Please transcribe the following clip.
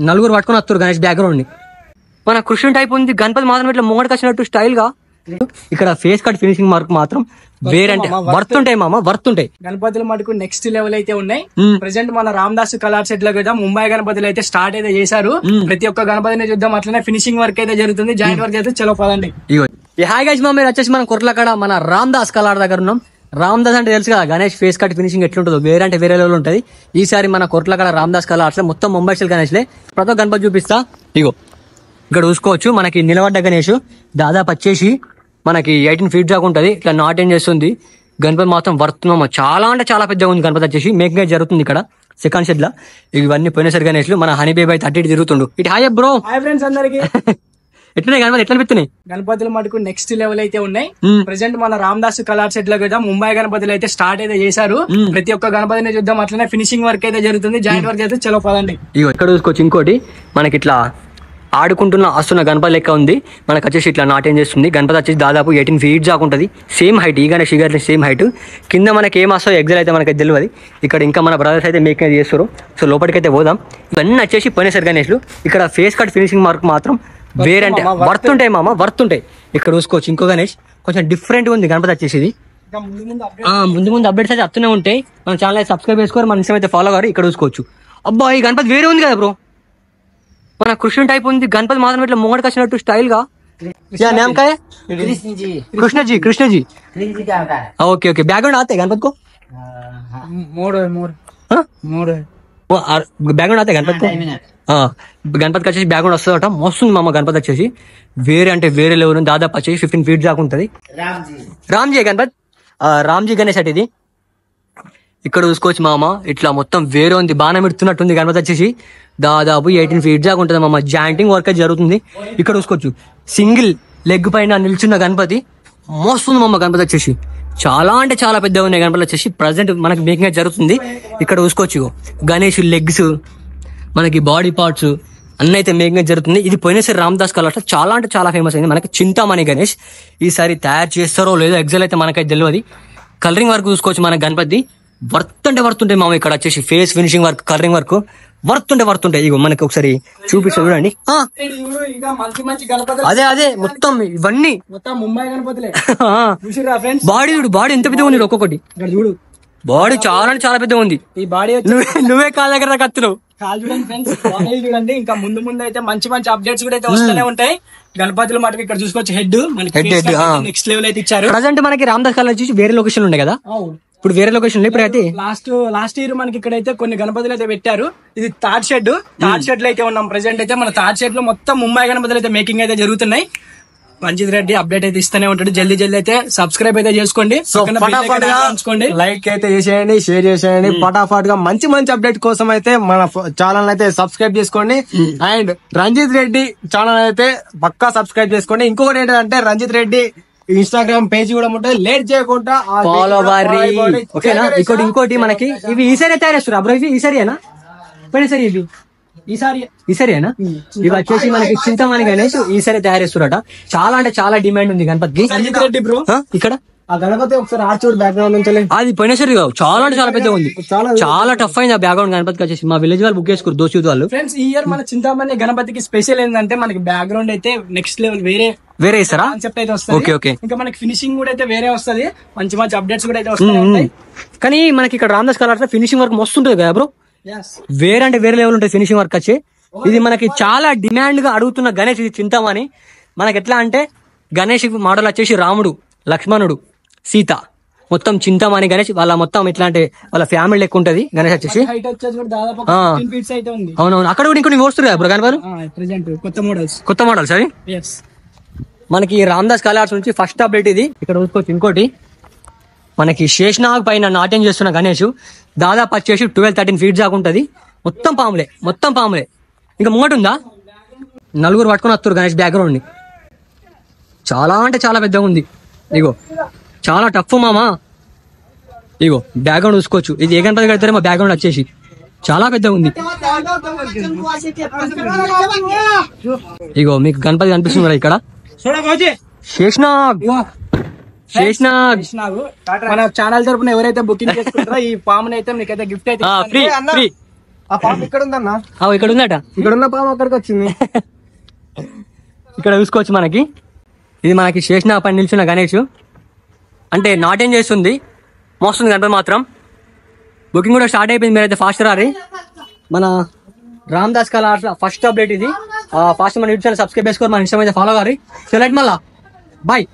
నలుగురు పట్టుకుని వస్తారు గణేష్ బ్యాక్గ్రౌండ్ ని. మన కృష్ణుని టైప్ ఉంది, గణపతి మాత్రం ఇట్లా ముంగడికి వచ్చినట్టు స్టైల్ గా. ఇక్కడ ఫేస్ కట్ ఫినిషింగ్ మార్క్ మాత్రం వేరంటే వర్త్ ఉంటాయి మామ, వర్త్ ఉంటాయి. గణపతులు మటుకు నెక్స్ట్ లెవెల్ అయితే ఉన్నాయి. ప్రెసెంట్ మన రామదాస్ కలర్ సెట్ లో కూడా ముంబై గణపతులు అయితే స్టార్ట్ అయితే చేశారు. ప్రతి ఒక్క గణపతిని చూద్దాం, అట్లనే ఫినిషింగ్ వర్క్ అయితే జరుగుతుంది, జాయింట్ వర్క్ అయితే చలో పదండి. హాయ్ గైస్, మా మీరు వచ్చేసి మన కొర్లకాడ మన రామదాస్ కలర్ దగ్గర ఉన్నాం. రామదాస్ అంటే తెలుసు కదా, గణేష్ ఫేస్ కట్ ఫినిషింగ్ ఎట్లుంటుందో వేరే అంటే వేరే లెవెల్ ఉంటుంది. ఈసారి మన కొర్లకాడ రామదాస్ కలర్స్ మొత్తం ముంబై స్టైల్ గణేష్లే. ప్రతి ఒక్క గణపతి చూపిస్తా. ఇగో ఇక్కడ చూసుకోవచ్చు, మనకి నిలబడ్డ గణేష్ దాదాపు వచ్చేసి మనకి 18 feet దాకా ఉంటుంది. ఇట్లా నాట్ ఏం చేస్తుంది గణపతి మాత్రం వర్తున్నామా, చాలా అంటే చాలా పెద్దగా ఉంది. గణపతి వచ్చేసి మేకింగ్ అయితే జరుగుతుంది ఇక్కడ సెకండ్ షెడ్ లా. ఇవన్నీ పోయినసరి గణేష్లు. మన హనీ బేబీ అయితే అటు తిరుగుతుండు. ఇటు హాయ్ బ్రో. హాయ్ ఫ్రెండ్స్ అందరికి. ఎట్లున్నాయి గణపతి, ఎట్లా అనిపిస్తున్నాయి? గణపతులు మటుకు నెక్స్ట్ లెవెల్ అయితే ఉన్నాయి. ప్రెసెంట్ మన రామదాస్ కలర్ సెట్ లో కూడా ముంబై గణపతులు అయితే స్టార్ట్ అయితే చేశారు. ప్రతి ఒక్క గణపతిని చూద్దాం, అట్లనే ఫినిషింగ్ వర్క్ అయితే జరుగుతుంది, జాయింట్ వర్క్ అయితే చలో పదండి. ఇగో ఇక్కడ చూసుకోవచ్చు, ఇంకోటి మనకి ఇట్లా ఆడుకుంటున్న వస్తున్న గణపతి లెక్క ఉంది. మనకు వచ్చేసి ఇట్లా నాట్యం చేస్తుంది. గణపతి వచ్చేసి దాదాపు 18 feet దాకా ఉంటుంది. సేమ్ హైట్, ఈ గణేష్ సేమ్ హైట్. కింద మనకి ఏం వస్తాయో ఎగ్జాల్ అయితే మనకి తెలియదు. ఇక్కడ ఇంకా మన బ్రదర్స్ అయితే మేకింగ్ అయితే చేస్తారు. సో లోపలికైతే పోదాం. ఇవన్నీ వచ్చేసి పోయినసరి గణేష్లు. ఇక్కడ ఫేస్ కట్ ఫినిషింగ్ మార్క్ మాత్రం వేరే అంటే వర్త్ ఉంటాయి మామ, వర్త్ ఉంటాయి. ఇక్కడ చూసుకోవచ్చు ఇంకో గణేష్ కొంచెం డిఫరెంట్ ఉంది గణపతి వచ్చేసి. ఇది ముందు ముందు అప్డేట్స్ అయితే వస్తూనే ఉంటాయి. మన ఛానల్ అయితే సబ్స్క్రైబ్ చేసుకోరు, మన ఇన్స్టా అయితే ఫాలో గారు. ఇక్కడ చూసుకోవచ్చు, అబ్బా ఈ గణపతి వేరే ఉంది కదా బ్రో. మన కృష్ణుని టైప్ ఉంది, గణపతి మాత్రం ఇట్లా ముంగడికి వచ్చినట్టు స్టైల్ గా. Krishnaji, Krishnaji. Okay okay. Background ఆతే గణపతి को బ్యాక్గ్రౌండ్ ఆతే గణపతి గణపతికి వచ్చేసి బ్యాక్గ్రౌండ్ వస్తుందట. మస్తుంది మామ గణపతి వచ్చేసి వేరే అంటే వేరే లెవెల్. దాదాపు వచ్చేసి 15 feet దాకా ఉంటుంది. రామ్జీ గణపతి, రామ్జీ గణేష్ అంటే ఇది. ఇక్కడ చూసుకోవచ్చు మామ, ఇట్లా మొత్తం వేరే ఉంది, బాణం ఎడుతున్నట్టుంది. గణపతి వచ్చేసి దాదాపు 18 feet దాకా ఉంటుంది మామ. జాయింటింగ్ వర్క్ అయితే జరుగుతుంది. ఇక్కడ చూసుకోవచ్చు సింగిల్ లెగ్ పైన నిల్చున్న గణపతి మోస్తుంది మామ. గణపతి వచ్చేసి చాలా అంటే చాలా పెద్దగా ఉన్నాయి. గణపతి వచ్చేసి ప్రజెంట్ మనకి మేకింగ్ అయితే జరుగుతుంది. ఇక్కడ చూసుకోవచ్చు గణేష్ లెగ్స్, మనకి బాడీ పార్ట్స్ అన్నీ అయితే మేకింగ్ జరుగుతుంది. ఇది పోయినసారి రామదాస్ కలర్స్ చాలా అంటే చాలా ఫేమస్ అయింది. మనకి చింతామణి గణేష్ ఈసారి తయారు చేస్తారో లేదో ఎగ్జాల్ అయితే మనకైతే తెలియదు. కలరింగ్ వర్క్ చూసుకోవచ్చు మన గణపతి వర్త్ అంటే వర్త్ ఉంటాయి మామ. ఇక్కడ వచ్చేసి face finishing work, colouring work worth ఉంటాయి. ఇగో మనకి ఒకసారి చూపిస్తా చూడండి. అదే అదే మొత్తం ఇవన్నీ ముంబై గణపతులే. బాడీ చూడు, బాడీ ఎంత పెద్దగా ఉంది ఒక్కొక్కటి. చూడు బాడీ చాలా అంటే చాలా పెద్దగా ఉంది. ఈ బాడీ నువ్వే కాళ్ళ దగ్గర కత్తున్నావు. కాల్ చూడండి ఫ్రెండ్స్, బాడీ చూడండి. ఇంకా ముందు ముందు అయితే మంచి మంచి అప్డేట్స్ కూడా అయితే వస్తూనే ఉంటాయి. గణపతుల మటుకు ఇక్కడ చూసుకోవచ్చు హెడ్ నెక్స్ట్ లెవెల్ అయితే ఇచ్చారు. ప్రజెంట్ మనకి రామదాస్ కలర్ వచ్చేసి వేరే లొకేషన్ ఉండే కదా, ఇప్పుడు వేరే లొకేషన్ ఇప్పుడు అయితే లాస్ట్ ఇయర్ మనకి ఇక్కడైతే కొన్ని గణపతులు అయితే పెట్టారు. ఇది థర్డ్ షెడ్ లో అయితే ఉన్నాం. ప్రెసెంట్ అయితే మన థర్డ్ షెడ్ లో మొత్తం ముంబై గణపతులు అయితే మేకింగ్ అయితే జరుగుతున్నాయి. మంచిది రెడ్డి అప్డేట్ అయితే ఇస్తూనే ఉంటాడు. జల్దీ అయితే సబ్స్క్రైబ్ అయితే చేసుకోండి. లైక్ అయితే చేసేయండి, షేర్ చేసేయండి. ఫటాఫట్ గా మంచి మంచి అప్డేట్ కోసం అయితే మన ఛానల్ అయితే సబ్స్క్రైబ్ చేసుకోండి. అండ్ రంజిత్ రెడ్డి ఛానల్ అయితే పక్కా సబ్స్క్రైబ్ చేసుకోండి. ఇంకొకటి ఏంటంటే రంజిత్ రెడ్డి ఇన్స్టాగ్రామ్ పేజ్ కూడా ఉంటుంది, లేట్ చేయకుండా ఫాలో అవ్వాలి. ఓకేనా? ఇంకోటి మనకి ఇవి ఈసారి తయారేస్తారు అబ్రో. ఇవి ఈసారినా పోయినసారి ఇవి ఈసారినా ఇవి వచ్చేసి మనకి చింతమణి గణేష్ ఈసారి తయారేస్తారట. చాలా అంటే చాలా డిమాండ్ ఉంది గణపతికి. రంజిత్ రెడ్డి బ్రో ఇక్కడ ఆ గణపతి ఒకసారి ఆర్చూడ్ బ్యాక్గ్రౌండ్ నుంచి అది పోయినసారి చాలా అంటే చాలా పెద్దగా ఉంది. చాలా టఫ్ అయింది ఆ బ్యాక్గ్రౌండ్ గణపతికి వచ్చేసి. మా విలేజ్ వాళ్ళు బుక్ చేసుకోరు దోస్తు వాళ్ళు. ఫ్రెండ్స్ ఈ ఇయర్ మన చింతామణి గణపతికి స్పెషల్ ఏంటంటే మనకి బ్యాక్గ్రౌండ్ అయితే నెక్స్ట్ లెవెల్ వేరే ఇస్తారా కాన్సెప్ట్ అయితే వస్తుంది. ఇంకా మనకి ఫినిషింగ్ కూడా అయితే వేరే వస్తుంది. మంచి మంచి అప్డేట్స్ కూడా అయితే వస్తాయి. కానీ మనకి ఇక్కడ రామదాస్ కలర్స్ ఫినిషింగ్ వర్క్ మస్తు ఉంటుంది కదా బ్రో. వేరే అంటే వేరే లెవెల్ ఉంటుంది ఫినిషింగ్ వర్క్ వచ్చి. ఇది మనకి చాలా డిమాండ్ గా అడుగుతున్న గణేష్ ఇది చింతామణి. మనకి ఎట్లా అంటే గణేష్ మోడల్ వచ్చేసి రాముడు, లక్ష్మణుడు, సీత, మొత్తం చింతామణి గణేష్. వాళ్ళ మొత్తం ఎట్లా అంటే వాళ్ళ ఫ్యామిలీ లెక్క ఉంటది గణేష్ వచ్చేసి. అవునవును, అక్కడ కూడా ఇంకొన్ని వస్తారు కదా బ్రో గణపతి కొత్త మోడల్స్ అవి. మనకి రామదాస్ కలర్స్ నుంచి ఫస్ట్ అప్డేట్ ఇది. ఇక్కడ చూసుకోవచ్చు ఇంకోటి మనకి శేషనాగ్ పైన నాట్యం చేస్తున్న గణేష్ దాదాపు వచ్చేసి 12-13 feet దాకా ఉంటది. మొత్తం పాములే. ఇంకా ముంగట ఉందా నలుగురు పట్టుకుని వస్తారు గణేష్ బ్యాక్గ్రౌండ్ ని. చాలా అంటే చాలా పెద్దగా ఉంది. ఇగో చాలా టఫ్ మామా. ఇగో బ్యాక్గ్రౌండ్ చూసుకోవచ్చు. ఇది ఏ గణపతి కడతారే మా బ్యాక్గ్రౌండ్ వచ్చేసి చాలా పెద్దగా ఉంది. ఇగో మీకు గణపతి కనిపిస్తుంది కదా ఇక్కడ. శేషనాగ్ మన ఛానల్ తరపున ఎవరైతే బుకింగ్ చేసుకుంటారో ఈ పాముని అయితే మీకైతే గిఫ్ట్ అయితే ఫ్రీ ఆ పాము ఇక్కడ ఉందన్నా, ఇక్కడ ఉందట. ఇక్కడ ఉన్న పాము అక్కడికి వచ్చింది. ఇక్కడ చూసుకోవచ్చు మనకి. ఇది మనకి చేసిన పని నిల్చున్న గణేష్ అంటే నాట్యం చేస్తుంది. మోస్తుంది గణపతి మాత్రం. బుకింగ్ కూడా స్టార్ట్ అయిపోయింది. మీరైతే ఫాస్ట్ రారి. మన రామ్ దాస్ కళ ఫస్ట్ అప్డేట్ ఇది. ఫాస్ట్ మన యూట్యూబ్ ఛానల్ సబ్స్క్రైబ్ చేసుకోవాలి. మన ఇన్స్టాగ్రామ్ అయితే ఫాలో కావాలి. సో లైట్ మళ్ళా బాయ్.